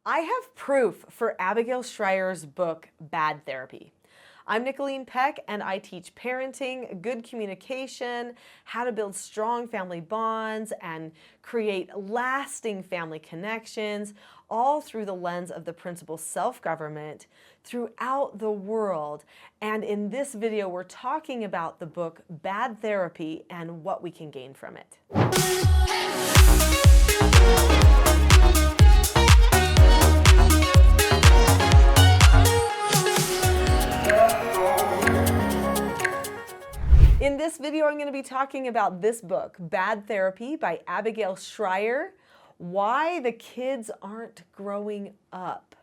I have proof for Abigail Shrier's book, Bad Therapy. I'm Nicholeen Peck, and I teach parenting, good communication, how to build strong family bonds, and create lasting family connections, all through the lens of the principle self-government throughout the world. And in this video, we're talking about the book, Bad Therapy, and what we can gain from it. In this video, I'm going to be talking about this book, Bad Therapy by Abigail Shrier, Why the Kids Aren't Growing Up.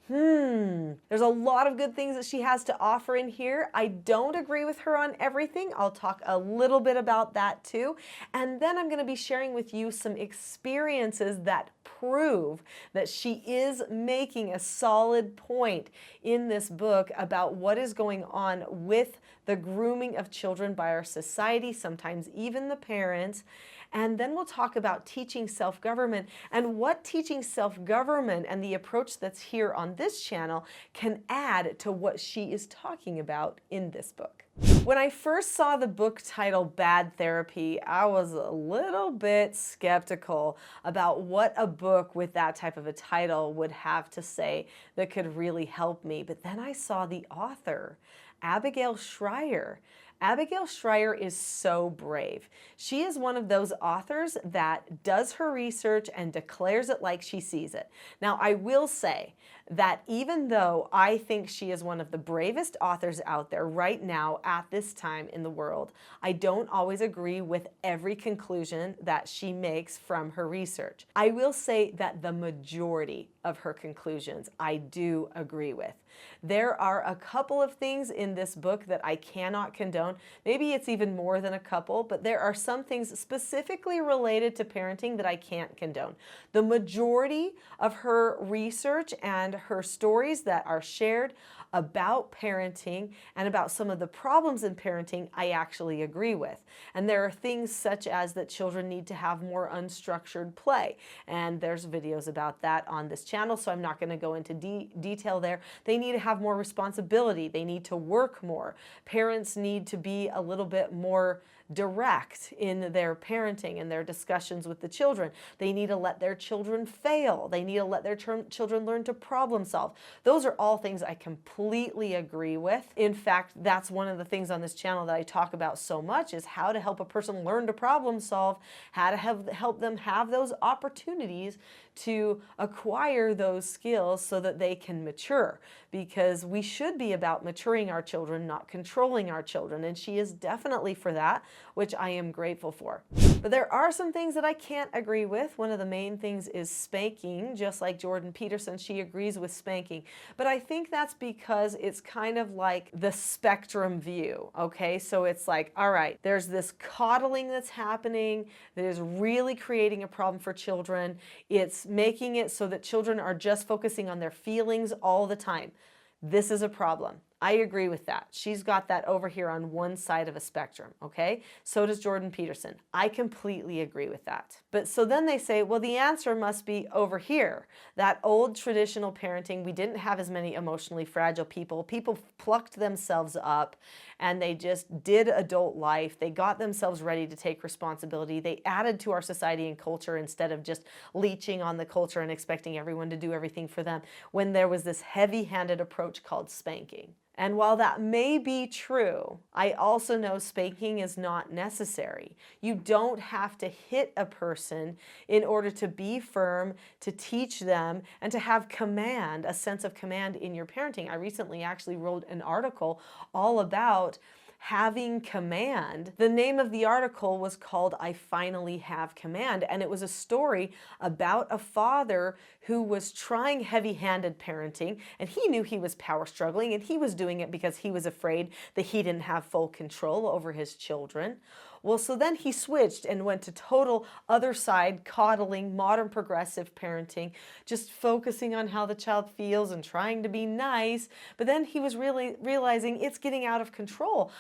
There's a lot of good things that she has to offer in here. I don't agree with her on everything. I'll talk a little bit about that too. And then I'm going to be sharing with you some experiences that prove that she is making a solid point in this book about what is going on with the grooming of children by our society, sometimes even the parents. And then we'll talk about teaching self-government and what teaching self-government and the approach that's here on this channel can add to what she is talking about in this book. When I first saw the book title Bad Therapy, I was a little bit skeptical about what a book with that type of a title would have to say that could really help me. But then I saw the author, Abigail Shrier. Abigail Shrier is so brave. She is one of those authors that does her research and declares it like she sees it. Now, I will say that even though I think she is one of the bravest authors out there right now at this time in the world, I don't always agree with every conclusion that she makes from her research. I will say that the majority of her conclusions I do agree with. There are a couple of things in this book that I cannot condone. Maybe it's even more than a couple, but there are some things specifically related to parenting that I can't condone. The majority of her research and her stories that are shared about parenting and about some of the problems in parenting, I actually agree with. And there are things such as that children need to have more unstructured play. And there's videos about that on this channel, so I'm not going to go into detail there. They need to have more responsibility. They need to work more. Parents need to be a little bit more direct in their parenting and their discussions with the children. They need to let their children fail. They need to let their children learn to problem solve. Those are all things I completely agree with. In fact, that's one of the things on this channel that I talk about so much is how to help a person learn to problem solve, how to help them have those opportunities to acquire those skills so that they can mature, because we should be about maturing our children, not controlling our children, and she is definitely for that, which I am grateful for. But there are some things that I can't agree with. One of the main things is spanking. Just like Jordan Peterson, she agrees with spanking. But I think that's because it's kind of like the spectrum view, okay? So it's like, all right, there's this coddling that's happening that is really creating a problem for children. It's making it so that children are just focusing on their feelings all the time. This is a problem. I agree with that. She's got that over here on one side of a spectrum, okay? So does Jordan Peterson. I completely agree with that. But so then they say, well, the answer must be over here. That old traditional parenting, we didn't have as many emotionally fragile people. People plucked themselves up and they just did adult life. They got themselves ready to take responsibility. They added to our society and culture instead of just leeching on the culture and expecting everyone to do everything for them, when there was this heavy-handed approach called spanking. And while that may be true, I also know spanking is not necessary. You don't have to hit a person in order to be firm, to teach them, and to have command, a sense of command in your parenting. I recently actually wrote an article all about having command. The name of the article was called I Finally Have Command, and it was a story about a father who was trying heavy-handed parenting, and he knew he was power struggling, and he was doing it because he was afraid that he didn't have full control over his children, Well, so then he switched and went to total other side, coddling, modern progressive parenting, just focusing on how the child feels and trying to be nice. But then he was really realizing it's getting out of control.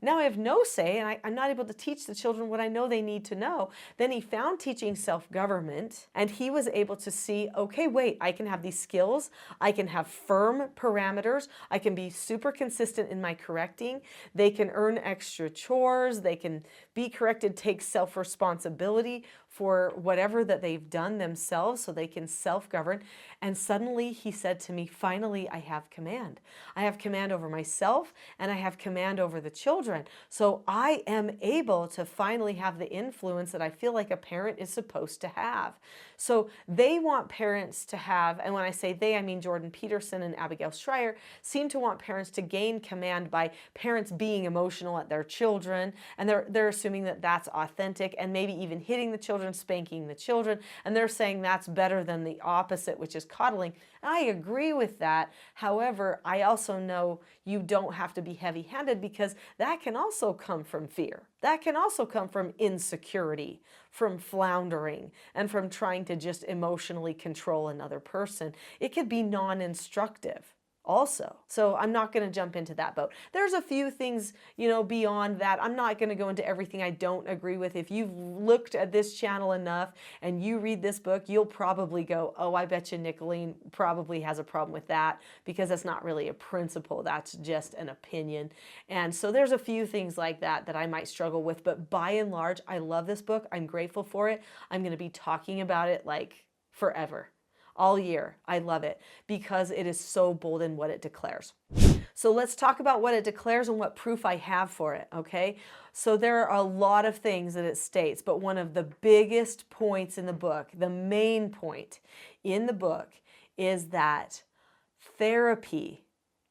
Now I have no say, and I'm not able to teach the children what I know they need to know. Then he found teaching self-government, and he was able to see, okay, wait, I can have these skills. I can have firm parameters. I can be super consistent in my correcting. They can earn extra chores. They can be corrected, take self-responsibility for whatever that they've done themselves, so they can self-govern. And suddenly he said to me, finally, I have command. I have command over myself, and I have command over the children. So I am able to finally have the influence that I feel like a parent is supposed to have. So they want parents to have, and when I say they, I mean Jordan Peterson and Abigail Shrier, seem to want parents to gain command by parents being emotional at their children, and they're assuming that that's authentic, and maybe even hitting the children, spanking the children, and they're saying that's better than the opposite, which is coddling. I agree with that. However, I also know you don't have to be heavy-handed, because that can also come from fear. That can also come from insecurity, from floundering, and from trying to just emotionally control another person. It could be non-instructive also. So I'm not going to jump into that boat. There's a few things, beyond that. I'm not going to go into everything I don't agree with. If you've looked at this channel enough and you read this book, you'll probably go, oh, I bet you Nicholeen probably has a problem with that, because that's not really a principle. That's just an opinion. And so there's a few things like that that I might struggle with. But by and large, I love this book. I'm grateful for it. I'm going to be talking about it like forever. All year. I love it because it is so bold in what it declares. So let's talk about what it declares and what proof I have for it, okay? So there are a lot of things that it states, but one of the biggest points in the book, the main point in the book, is that therapy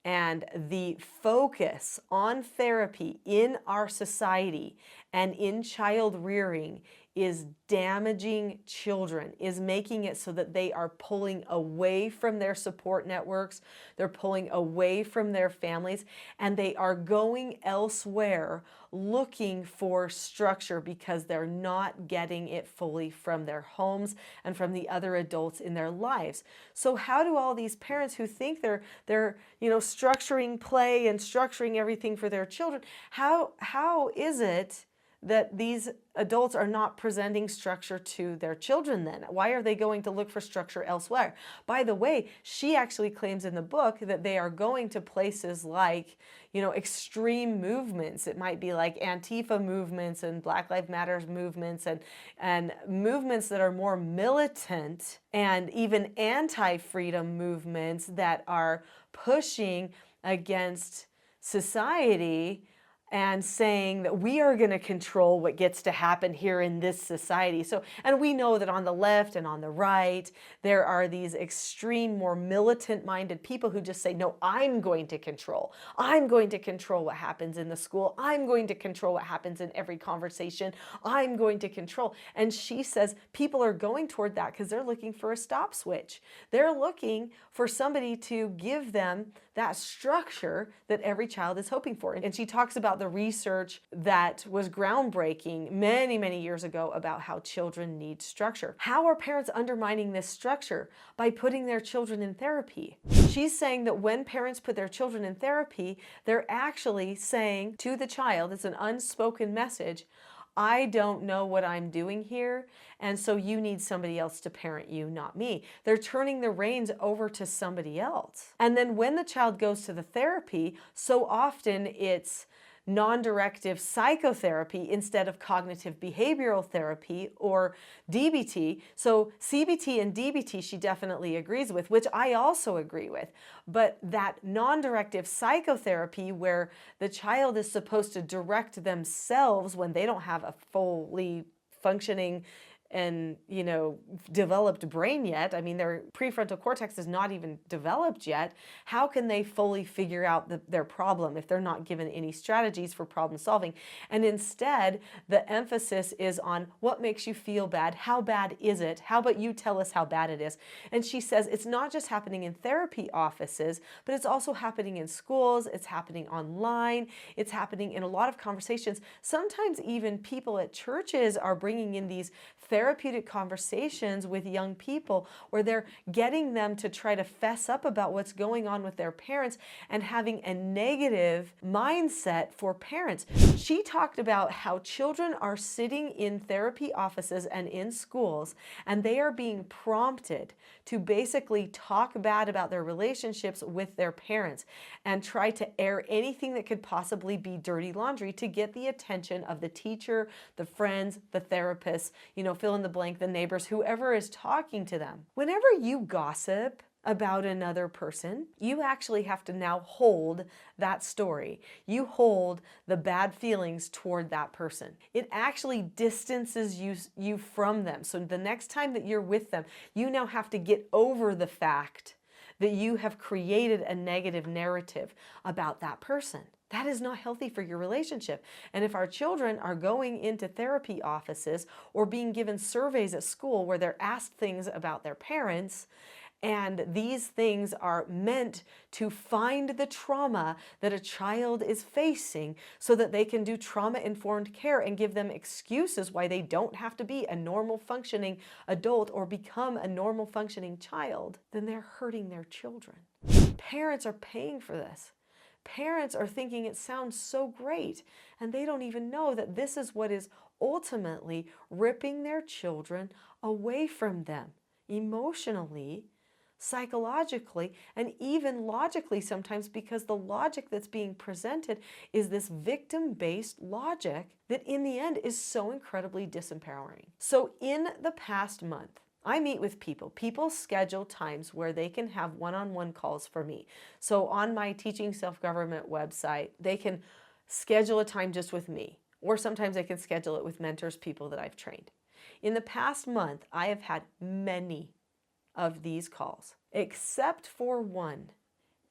and the focus on therapy in our society and in child rearing is damaging children, is making it so that they are pulling away from their support networks, they're pulling away from their families, and they are going elsewhere looking for structure because they're not getting it fully from their homes and from the other adults in their lives. So how do all these parents who think they're structuring play and structuring everything for their children, how is it that these adults are not presenting structure to their children then? Why are they going to look for structure elsewhere? By the way, she actually claims in the book that they are going to places like, extreme movements. It might be like Antifa movements and Black Lives Matter movements and movements that are more militant, and even anti-freedom movements that are pushing against society and saying that we are going to control what gets to happen here in this society. So, and we know that on the left and on the right, there are these extreme, more militant-minded people who just say, no, I'm going to control. I'm going to control what happens in the school. I'm going to control what happens in every conversation. I'm going to control. And she says people are going toward that because they're looking for a stop switch. They're looking for somebody to give them that structure that every child is hoping for. And she talks about the research that was groundbreaking many, many years ago about how children need structure. How are parents undermining this structure? By putting their children in therapy. She's saying that when parents put their children in therapy, they're actually saying to the child, it's an unspoken message, I don't know what I'm doing here, and so you need somebody else to parent you, not me. They're turning the reins over to somebody else. And then when the child goes to the therapy, so often it's non-directive psychotherapy instead of cognitive behavioral therapy or DBT. So CBT and DBT she definitely agrees with, which I also agree with. But that non-directive psychotherapy where the child is supposed to direct themselves when they don't have a fully functioning developed brain yet. I mean, their prefrontal cortex is not even developed yet. How can they fully figure out their problem if they're not given any strategies for problem solving? And instead, the emphasis is on what makes you feel bad. How bad is it? How about you tell us how bad it is? And she says it's not just happening in therapy offices, but it's also happening in schools. It's happening online. It's happening in a lot of conversations. Sometimes even people at churches are bringing in these therapeutic conversations with young people where they're getting them to try to fess up about what's going on with their parents and having a negative mindset for parents. She talked about how children are sitting in therapy offices and in schools, and they are being prompted to basically talk bad about their relationships with their parents and try to air anything that could possibly be dirty laundry to get the attention of the teacher, the friends, the therapists, fill in the blank, the neighbors, whoever is talking to them. Whenever you gossip about another person, you actually have to now hold that story. You hold the bad feelings toward that person. It actually distances you from them. So the next time that you're with them, you now have to get over the fact that you have created a negative narrative about that person. That is not healthy for your relationship. And if our children are going into therapy offices or being given surveys at school where they're asked things about their parents, and these things are meant to find the trauma that a child is facing so that they can do trauma-informed care and give them excuses why they don't have to be a normal functioning adult or become a normal functioning child, then they're hurting their children. Parents are paying for this. Parents are thinking it sounds so great, and they don't even know that this is what is ultimately ripping their children away from them emotionally, psychologically, and even logically sometimes, because the logic that's being presented is this victim-based logic that in the end is so incredibly disempowering. So in the past month, I meet with people. People schedule times where they can have one-on-one calls for me. So on my Teaching Self-Government website, they can schedule a time just with me, or sometimes they can schedule it with mentors, people that I've trained. In the past month, I have had many of these calls, except for one.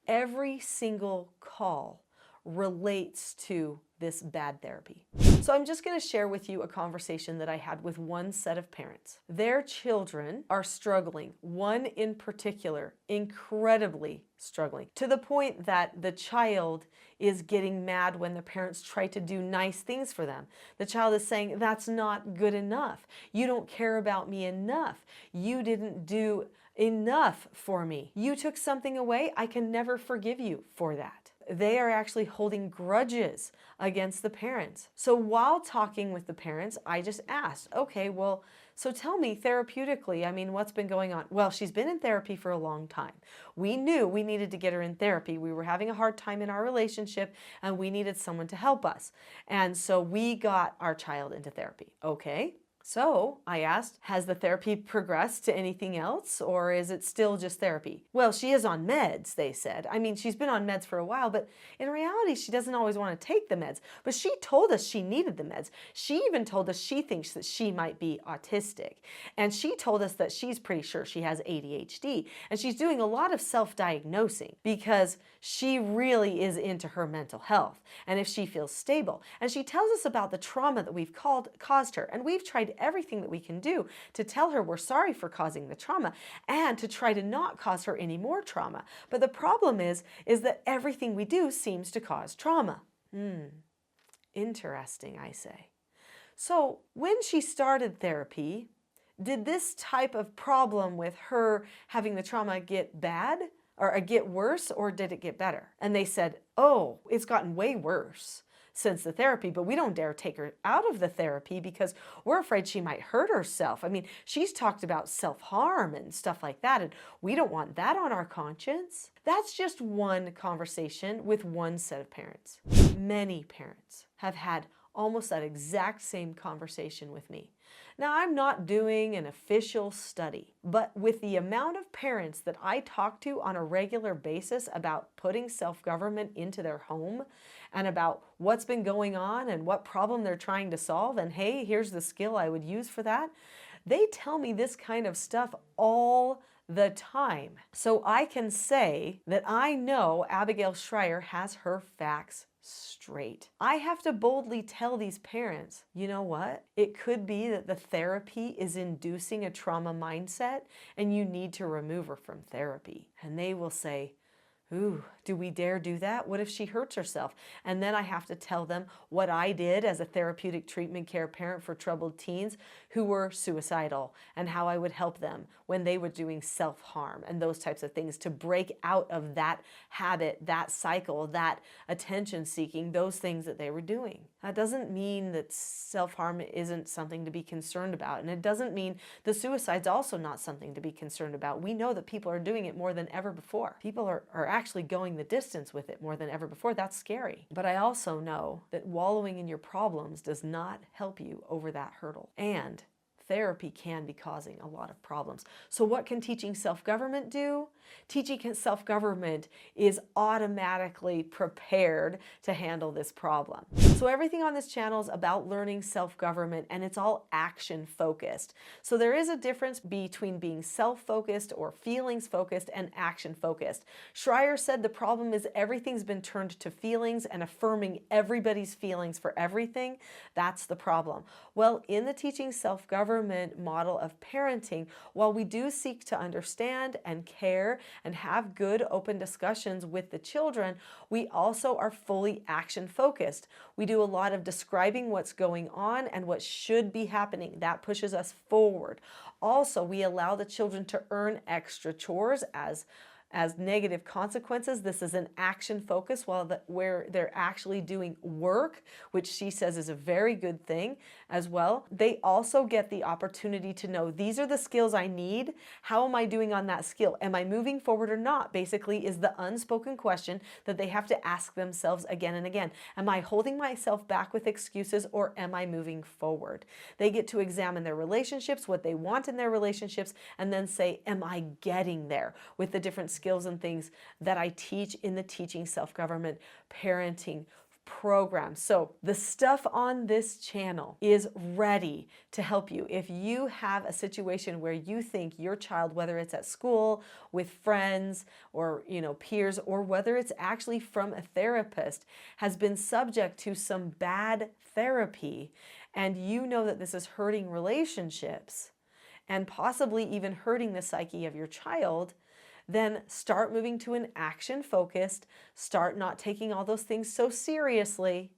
Every single call relates to this bad therapy. So I'm just going to share with you a conversation that I had with one set of parents. Their children are struggling, one in particular, incredibly struggling, to the point that the child is getting mad when the parents try to do nice things for them. The child is saying, "That's not good enough. You don't care about me enough. You didn't do enough for me. You took something away. I can never forgive you for that." They are actually holding grudges against the parents. So while talking with the parents, I just asked, okay, well, so tell me therapeutically, I mean, what's been going on? Well, she's been in therapy for a long time. We knew we needed to get her in therapy. We were having a hard time in our relationship and we needed someone to help us. And so we got our child into therapy. Okay. So I asked, has the therapy progressed to anything else, or is it still just therapy? Well, she is on meds, they said. I mean, she's been on meds for a while, but in reality, she doesn't always want to take the meds. But she told us she needed the meds. She even told us she thinks that she might be autistic. And she told us that she's pretty sure she has ADHD. And she's doing a lot of self-diagnosing because she really is into her mental health and if she feels stable. And she tells us about the trauma that we've caused her. And we've tried everything that we can do to tell her we're sorry for causing the trauma and to try to not cause her any more trauma. But the problem is that everything we do seems to cause trauma. Interesting, I say. So when she started therapy, did this type of problem with her having the trauma get bad or get worse, or did it get better? And they said, oh, it's gotten way worse since the therapy, but we don't dare take her out of the therapy because we're afraid she might hurt herself. I mean, she's talked about self-harm and stuff like that, and we don't want that on our conscience. That's just one conversation with one set of parents. Many parents have had almost that exact same conversation with me. Now, I'm not doing an official study, but with the amount of parents that I talk to on a regular basis about putting self-government into their home and about what's been going on and what problem they're trying to solve, and hey, here's the skill I would use for that, They tell me this kind of stuff all the time. So I can say that I know Abigail Shrier has her facts straight. I have to boldly tell these parents, you know what? It could be that the therapy is inducing a trauma mindset and you need to remove her from therapy. And they will say, ooh, do we dare do that? What if she hurts herself? And then I have to tell them what I did as a therapeutic treatment care parent for troubled teens who were suicidal, and how I would help them when they were doing self-harm and those types of things to break out of that habit, that cycle, that attention seeking, those things that they were doing. That doesn't mean that self-harm isn't something to be concerned about. And it doesn't mean the suicide's also not something to be concerned about. We know that people are doing it more than ever before. People are actually going the distance with it more than ever before. That's scary. But I also know that wallowing in your problems does not help you over that hurdle. And therapy can be causing a lot of problems. So what can teaching self-government do? Teaching self-government is automatically prepared to handle this problem. So everything on this channel is about learning self-government, and it's all action-focused. So there is a difference between being self-focused or feelings-focused and action-focused. Shrier said the problem is everything's been turned to feelings, and affirming everybody's feelings for everything, that's the problem. Well, in the teaching self-government model of parenting, while we do seek to understand and care and have good open discussions with the children, we also are fully action focused. We do a lot of describing what's going on and what should be happening. That pushes us forward. Also, we allow the children to earn extra chores as negative consequences. This is an action focus where they're actually doing work, which she says is a very good thing as well. They also get the opportunity to know, these are the skills I need. How am I doing on that skill? Am I moving forward or not? Basically is the unspoken question that they have to ask themselves again and again. Am I holding myself back with excuses, or am I moving forward? They get to examine their relationships, what they want in their relationships, and then say, am I getting there with the different skills and things that I teach in the teaching self-government parenting program. So the stuff on this channel is ready to help you. If you have a situation where you think your child, whether it's at school, with friends, or peers, or whether it's actually from a therapist, has been subject to some bad therapy, and you know that this is hurting relationships and possibly even hurting the psyche of your child, then start moving to an action focused, start not taking all those things so seriously,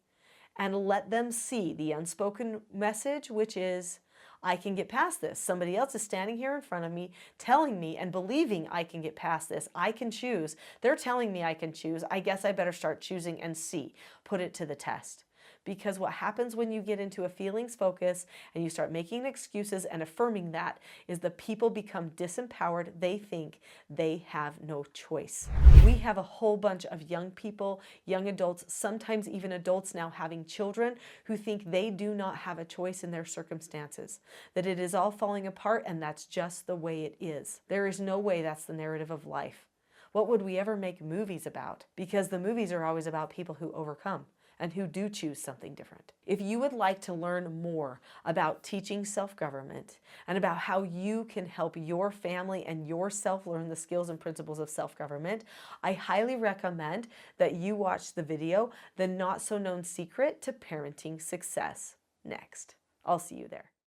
and let them see the unspoken message, which is, I can get past this. Somebody else is standing here in front of me, telling me and believing I can get past this. I can choose. They're telling me I can choose. I guess I better start choosing and see. Put it to the test. Because what happens when you get into a feelings focus and you start making excuses and affirming that is the people become disempowered. They think they have no choice. We have a whole bunch of young people, young adults, sometimes even adults now having children, who think they do not have a choice in their circumstances, that it is all falling apart and that's just the way it is. There is no way that's the narrative of life. What would we ever make movies about? Because the movies are always about people who overcome and who do choose something different. If you would like to learn more about teaching self-government and about how you can help your family and yourself learn the skills and principles of self-government, I highly recommend that you watch the video, The Not So Known Secret to Parenting Success, next. I'll see you there.